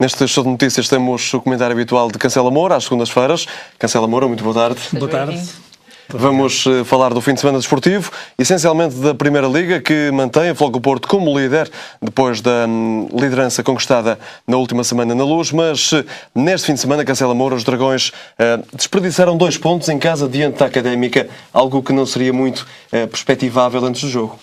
Neste show de notícias temos o comentário habitual de Cancela Moura, às segundas-feiras. Cancela Moura, muito boa tarde. Boa tarde. Vamos falar do fim de semana desportivo, essencialmente da Primeira Liga, que mantém o Futebol Porto como líder, depois da liderança conquistada na última semana na Luz, mas neste fim de semana, Cancela Moura, os Dragões desperdiçaram 2 pontos em casa diante da Académica, algo que não seria muito perspectivável antes do jogo.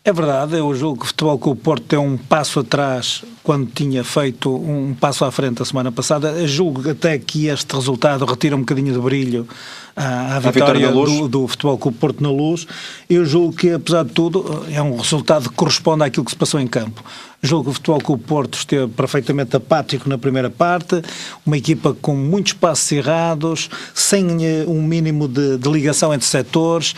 É verdade, eu julgo que o Futebol Clube Porto tem um passo atrás quando tinha feito um passo à frente a semana passada. Eu julgo até que este resultado retira um bocadinho de brilho à vitória do Futebol Clube Porto na Luz. Eu julgo que, apesar de tudo, é um resultado que corresponde àquilo que se passou em campo. Julgo que o Futebol Clube Porto esteve perfeitamente apático na primeira parte, uma equipa com muitos passos errados, sem um mínimo de ligação entre setores,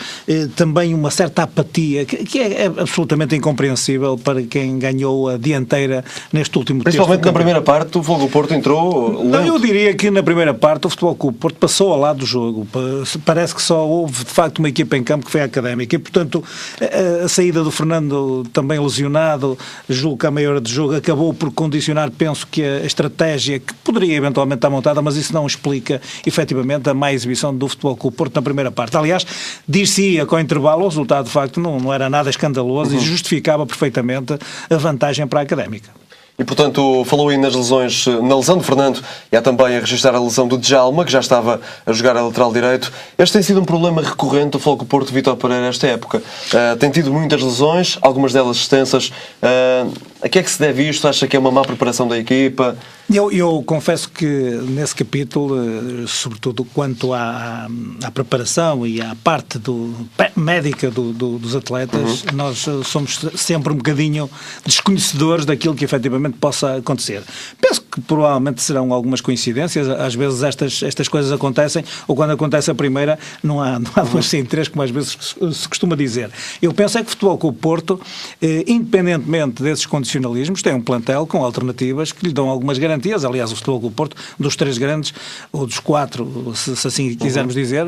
também uma certa apatia, que é absolutamente incompreensível para quem ganhou a dianteira neste último terço. Principalmente na primeira parte, o Futebol Clube Porto entrou lento. Não, eu diria que na primeira parte o Futebol Clube Porto passou ao lado do jogo. Parece que só houve, de facto, uma equipa em campo que foi a Académica. E, portanto, a saída do Fernando, também lesionado, julgo que a meia hora de jogo acabou por condicionar, penso que a estratégia que poderia eventualmente estar montada, mas isso não explica efetivamente a má exibição do Futebol Clube Porto na primeira parte. Aliás, dir-se-ia com o intervalo, o resultado de facto não era nada escandaloso e justificava perfeitamente a vantagem para a Académica. E, portanto, falou aí nas lesões, na lesão de Fernando, e há também a registrar a lesão do Djalma, que já estava a jogar a lateral direito. Este tem sido um problema recorrente do Futebol Clube Porto de Vítor Pereira esta época. Tem tido muitas lesões, algumas delas extensas. A que é que se deve isto? Acha que é uma má preparação da equipa? Eu confesso que nesse capítulo, sobretudo quanto à preparação e à parte médica dos atletas, nós somos sempre um bocadinho desconhecedores daquilo que efetivamente possa acontecer. Penso que provavelmente serão algumas coincidências, às vezes estas coisas acontecem, ou quando acontece a primeira não há duas sem três, como às vezes se costuma dizer. Eu penso é que o Futebol Clube Porto, independentemente desses condicionalismos, tem um plantel com alternativas que lhe dão algumas garantias. Aliás, o Futebol Clube Porto, dos 3 grandes, ou dos 4, se assim quisermos dizer,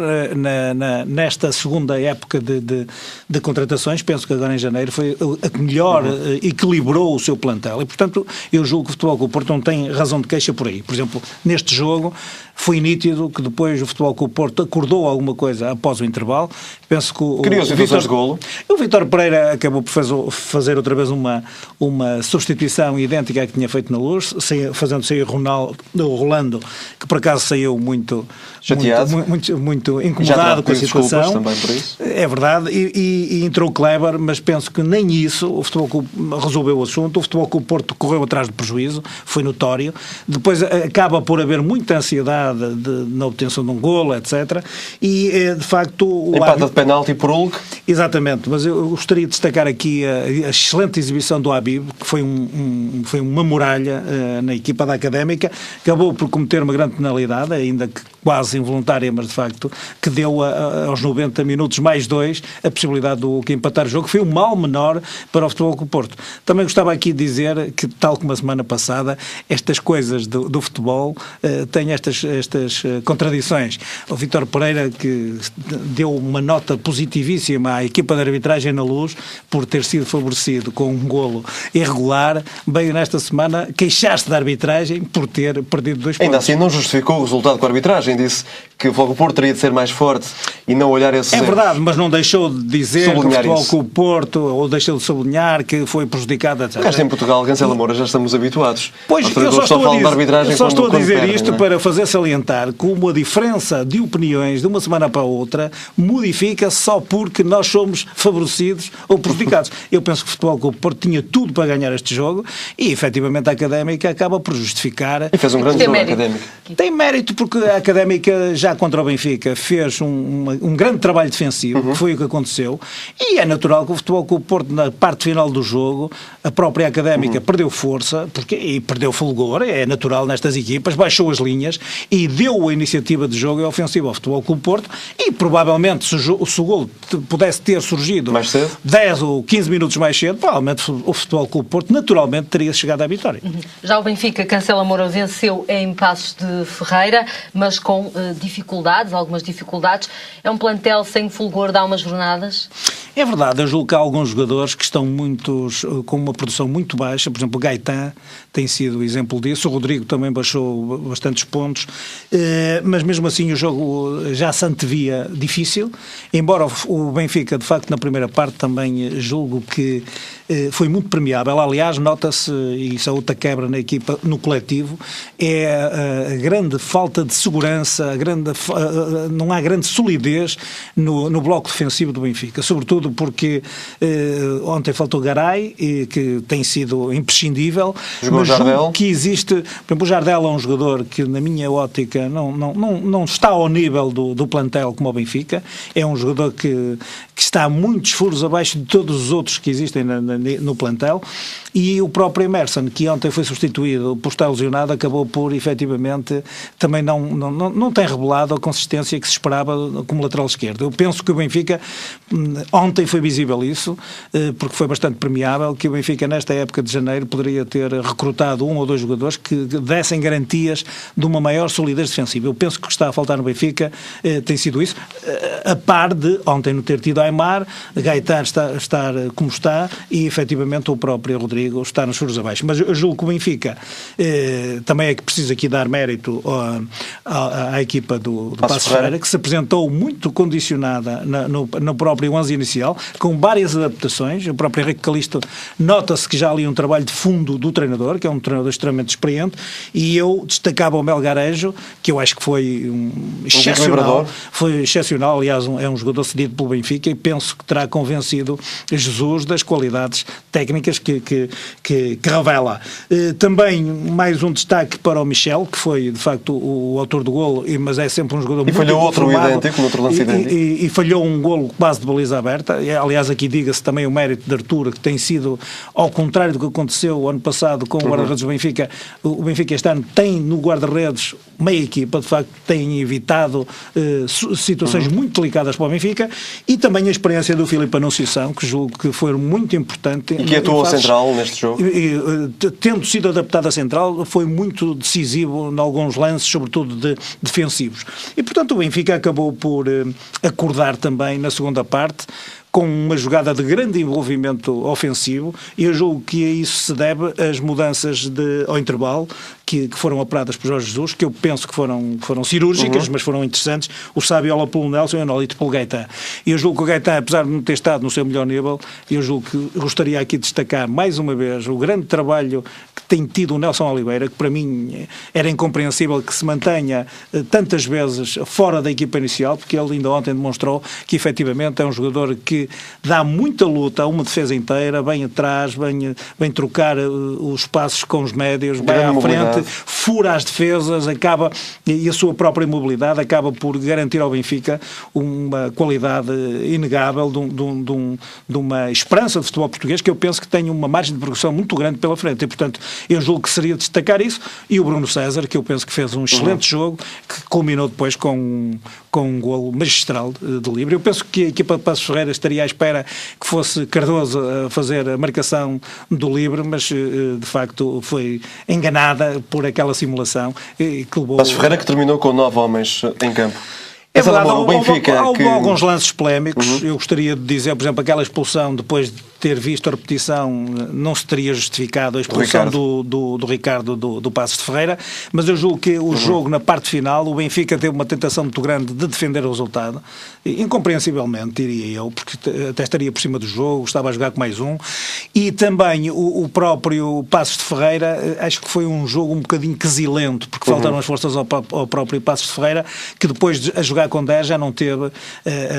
nesta segunda época de contratações, penso que agora em janeiro foi a que melhor equilibrou o seu plantel. E, portanto, eu julgo que o Futebol Clube Porto não tem razão de queixa por aí. Por exemplo, neste jogo, foi nítido que depois o Futebol Clube Porto acordou alguma coisa após o intervalo. Penso que criou situações de golo. O Vítor Pereira acabou por fazer outra vez uma substituição idêntica à que tinha feito na Luz, fazendo sair o Rolando, que por acaso saiu muito chateado, muito incomodado com a situação. Também por isso. É verdade, e entrou o Kleber, mas penso que nem isso o Futebol Clube resolveu o assunto. O Futebol Clube Porto correu atrás do prejuízo, foi notório. Depois acaba por haver muita ansiedade na obtenção de um golo, etc. E, de facto... Empata de penalti por Hulk. Exatamente, mas eu gostaria de destacar aqui a excelente exibição do Habib, que foi uma muralha na equipa da Académica, acabou por cometer uma grande penalidade, ainda que quase involuntária, mas de facto, que deu aos 90 minutos mais 2 a possibilidade do Hulk empatar o jogo, que foi um mal menor para o Futebol Clube Porto. Também gostava aqui de dizer que, tal como a semana passada, estas coisas do futebol têm estas contradições. O Vítor Pereira, que deu uma nota positivíssima à equipa de arbitragem na Luz por ter sido favorecido com um golo irregular, veio nesta semana queixar-se da arbitragem por ter perdido 2 pontos. Ainda assim não justificou o resultado com a arbitragem, disse que o Futebol Porto teria de ser mais forte e não olhar esses erros. É verdade, mas não deixou de dizer que o Futebol Clube Porto, ou deixou de sublinhar que foi prejudicado, etc. Mas em Portugal, Cancela Moura, já estamos habituados. Pois, eu só estou a dizer isto para fazer salientar como a diferença de opiniões de uma semana para a outra modifica só porque nós somos favorecidos ou prejudicados. Eu penso que o Futebol Clube Porto tinha tudo para ganhar este jogo e, efetivamente, a Académica acaba por justificar. E fez um grande jogo a Académica. Tem mérito porque a Académica, já contra o Benfica, fez um grande trabalho defensivo, que foi o que aconteceu, e é natural que o Futebol Clube Porto, na parte final do jogo, a própria Académica perdeu força e perdeu fulgor, é natural nestas equipas, baixou as linhas e deu a iniciativa de jogo e ofensiva ao Futebol Clube Porto e provavelmente se o gol pudesse ter surgido mais cedo, 10 ou 15 minutos mais cedo, provavelmente o Futebol Clube Porto naturalmente teria chegado à vitória. Já o Benfica, Cancela Moura, venceu em Passos de Ferreira, mas com com algumas dificuldades. É um plantel sem fulgor de há umas jornadas? É verdade, eu julgo que há alguns jogadores que estão com uma produção muito baixa, por exemplo o Gaetan tem sido exemplo disso, o Rodrigo também baixou bastantes pontos, mas mesmo assim o jogo já se antevia difícil, embora o Benfica de facto na primeira parte também julgo que foi muito premiável. Aliás, nota-se, e isso é outra quebra na equipa, no coletivo, é a grande falta de segurança, não há grande solidez no bloco defensivo do Benfica, sobretudo porque ontem faltou Garay, que tem sido imprescindível, mas julgo que existe, por exemplo, o Jardel é um jogador que na minha ótica não está ao nível do plantel como o Benfica, é um jogador que está muitos furos abaixo de todos os outros que existem no plantel, e o próprio Emerson, que ontem foi substituído por estar lesionado, acabou por, efetivamente, também não tem revelado a consistência que se esperava como lateral esquerdo. Eu penso que o Benfica, ontem foi visível isso, porque foi bastante premiável, que o Benfica nesta época de janeiro poderia ter recrutado 1 ou 2 jogadores que dessem garantias de uma maior solidez defensiva. Eu penso que o que está a faltar no Benfica tem sido isso, a par de ontem não ter tido Aimar, Gaetan estar como está e efetivamente o próprio Rodrigo está nos furos abaixo. Mas eu julgo que o Benfica também é que precisa aqui dar mérito à equipa do Passos Ferreira, que se apresentou muito condicionada no próprio 11 inicial, com várias adaptações. O próprio Henrique Calisto nota-se que já ali um trabalho de fundo do treinador, que é um treinador extremamente experiente, e eu destacava o Melgarejo, que eu acho que foi excepcional. Foi excepcional, aliás, é um jogador cedido pelo Benfica, e penso que terá convencido Jesus das qualidades técnicas que revela. Também mais um destaque para o Michel, que foi de facto o autor do golo, mas é sempre um jogador muito falhou outro idêntico, outro lance idêntico. E falhou um golo quase de baliza aberta. Aliás, aqui diga-se também o mérito de Artur, que tem sido, ao contrário do que aconteceu o ano passado com o guarda-redes do Benfica, o Benfica este ano tem no guarda-redes meia equipa, de facto tem evitado situações muito delicadas para o Benfica, e também a experiência do Filipe Anunciação, que julgo que foi muito importante. E que atuou central neste jogo. Tendo sido adaptado a central, foi muito decisivo em alguns lances, sobretudo defensivos. E, portanto, o Benfica acabou por acordar também na segunda parte, com uma jogada de grande envolvimento ofensivo, e eu julgo que a isso se deve as mudanças ao intervalo que foram operadas por Jorge Jesus, que eu penso que foram cirúrgicas, mas foram interessantes. O Saviola pelo Nelson e o Nolito pelo Gaetan. E eu julgo que o Gaetan, apesar de não ter estado no seu melhor nível, eu julgo que gostaria aqui de destacar mais uma vez o grande trabalho que tem tido o Nelson Oliveira, que para mim era incompreensível que se mantenha tantas vezes fora da equipa inicial, porque ele ainda ontem demonstrou que efetivamente é um jogador que dá muita luta a uma defesa inteira, vem atrás, vem trocar os espaços com os médios, vai à frente, fura as defesas, e a sua própria mobilidade acaba por garantir ao Benfica uma qualidade inegável de uma esperança de futebol português, que eu penso que tem uma margem de progressão muito grande pela frente, e portanto eu julgo que seria destacar isso, e o Bruno César, que eu penso que fez um excelente jogo, que culminou depois com um golo magistral de livre. Eu penso que a equipa de Passos Ferreira estaria à espera que fosse Cardoso a fazer a marcação do livre, mas de facto foi enganada por aquela simulação que levou... Passos Ferreira que terminou com 9 homens em campo. É verdade, houve alguns lances polémicos. Eu gostaria de dizer, por exemplo, aquela expulsão, depois de ter visto a repetição, não se teria justificado a expulsão do Ricardo do Passos de Ferreira, mas eu julgo que o jogo, na parte final, o Benfica teve uma tentação muito grande de defender o resultado, incompreensivelmente, diria eu, porque até estaria por cima do jogo, estava a jogar com mais um, e também o próprio Passos de Ferreira, acho que foi um jogo um bocadinho quesilento, porque faltaram as forças ao próprio Passos de Ferreira, que depois de a jogar com 10 já não teve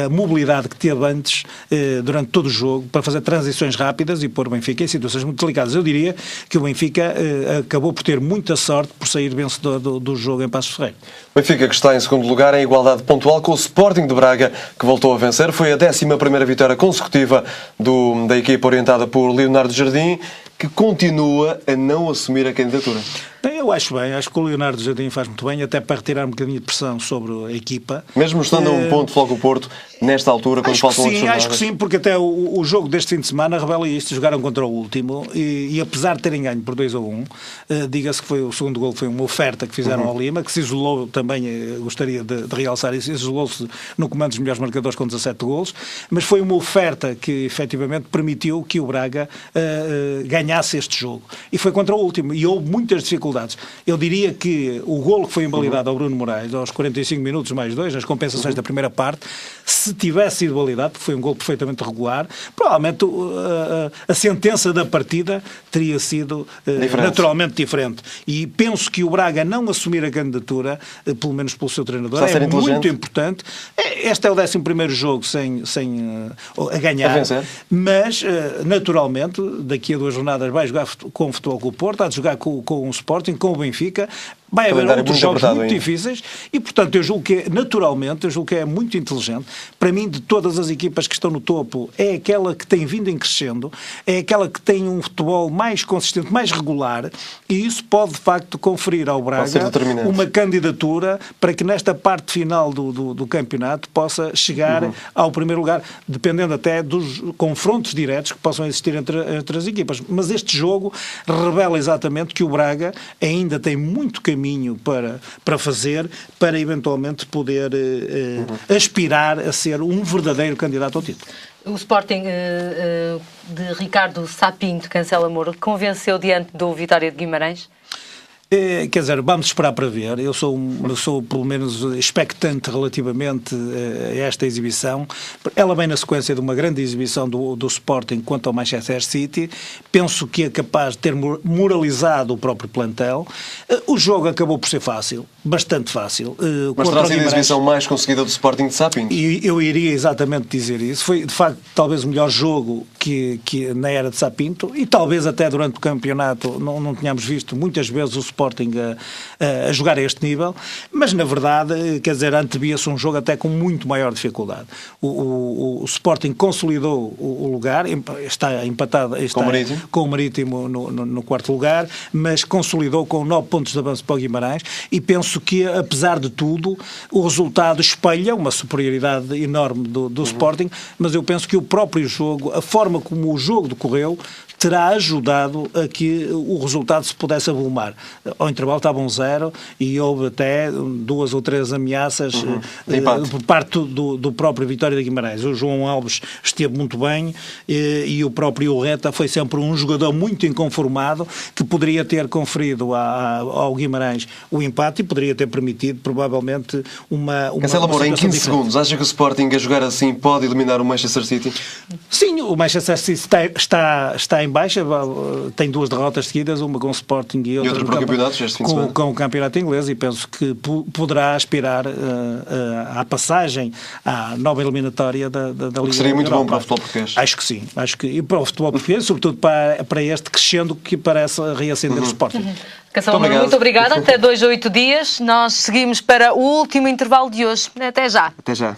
a mobilidade que teve antes durante todo o jogo para fazer transições rápidas e pôr o Benfica em situações muito delicadas. Eu diria que o Benfica acabou por ter muita sorte por sair vencedor do jogo em Passos Ferreira. O Benfica, que está em segundo lugar em igualdade pontual com o Sporting de Braga, que voltou a vencer. Foi a 11ª vitória consecutiva da equipa orientada por Leonardo Jardim, que continua a não assumir a candidatura. Eu acho bem, acho que o Leonardo Jardim faz muito bem, até para retirar um bocadinho de pressão sobre a equipa. Mesmo estando a um ponto Floco Porto, nesta altura, quando faltam 8 jornadas? Acho que sim, porque até o jogo deste fim de semana revela isto. Jogaram contra o último e apesar de terem ganho por 2-1, diga-se que o segundo gol foi uma oferta que fizeram ao Lima, que se isolou também, gostaria de realçar isso, isolou-se no comando dos melhores marcadores com 17 golos, mas foi uma oferta que efetivamente permitiu que o Braga ganhasse este jogo. E foi contra o último, e houve muitas dificuldades. Eu diria que o golo que foi invalidado ao Bruno Moraes, aos 45 minutos mais 2, nas compensações da primeira parte, se tivesse sido validado, porque foi um golo perfeitamente regular, provavelmente a sentença da partida teria sido naturalmente diferente. E penso que o Braga não assumir a candidatura, pelo menos pelo seu treinador, é muito importante. Este é o 11º jogo a ganhar, mas naturalmente daqui a 2 jornadas vai jogar com o Futebol Clube Porto, há de jogar com o Sporting, com o Benfica. Vai haver outros jogos muito difíceis e, portanto, eu julgo que é muito inteligente. Para mim, de todas as equipas que estão no topo, é aquela que tem vindo em crescendo, é aquela que tem um futebol mais consistente, mais regular, e isso pode, de facto, conferir ao Braga uma candidatura para que nesta parte final do campeonato possa chegar ao primeiro lugar, dependendo até dos confrontos diretos que possam existir entre as equipas. Mas este jogo revela exatamente que o Braga ainda tem muito caminho para fazer, para eventualmente poder aspirar a ser um verdadeiro candidato ao título. O Sporting de Ricardo Sapinto Cancela Moura convenceu diante do Vitória de Guimarães? Quer dizer, vamos esperar para ver. Eu sou pelo menos expectante relativamente a esta exibição. Ela vem na sequência de uma grande exibição do Sporting quanto ao Manchester City. Penso que é capaz de ter moralizado o próprio plantel. O jogo acabou por ser fácil, bastante fácil. Mas terá sido a exibição mais conseguida do Sporting de Sapinto? E eu iria exatamente dizer isso. Foi, de facto, talvez o melhor jogo que na era de Sapinto, e talvez até durante o campeonato não tenhamos visto muitas vezes o Sporting a jogar a este nível, mas na verdade, quer dizer, antevia-se um jogo até com muito maior dificuldade. O Sporting consolidou o lugar, está empatado com o Marítimo no quarto lugar, mas consolidou com 9 pontos de avanço para o Guimarães, e penso que, apesar de tudo, o resultado espelha uma superioridade enorme do Sporting, mas eu penso que o próprio jogo, a forma como o jogo decorreu, terá ajudado a que o resultado se pudesse avolumar. Ao intervalo estava 1-0 e houve até 2 ou 3 ameaças por parte do próprio Vitória de Guimarães. O João Alves esteve muito bem e o próprio Urreta foi sempre um jogador muito inconformado, que poderia ter conferido ao Guimarães o empate e poderia ter permitido provavelmente uma Cancela Moura, em 15 segundos, acha que o Sporting a jogar assim pode eliminar o Manchester City? Sim, o Manchester City está em baixa, tem 2 derrotas seguidas, uma com o Sporting e outra com o campeonato inglês, e penso que poderá aspirar à passagem à nova eliminatória da Liga. O que seria muito bom para o futebol português. Acho que sim, e para o futebol português, sobretudo para este crescendo que parece reacender o Sporting. Cancela Moura, muito obrigada. Até 2 a 8 dias. Nós seguimos para o último intervalo de hoje. Até já. Até já.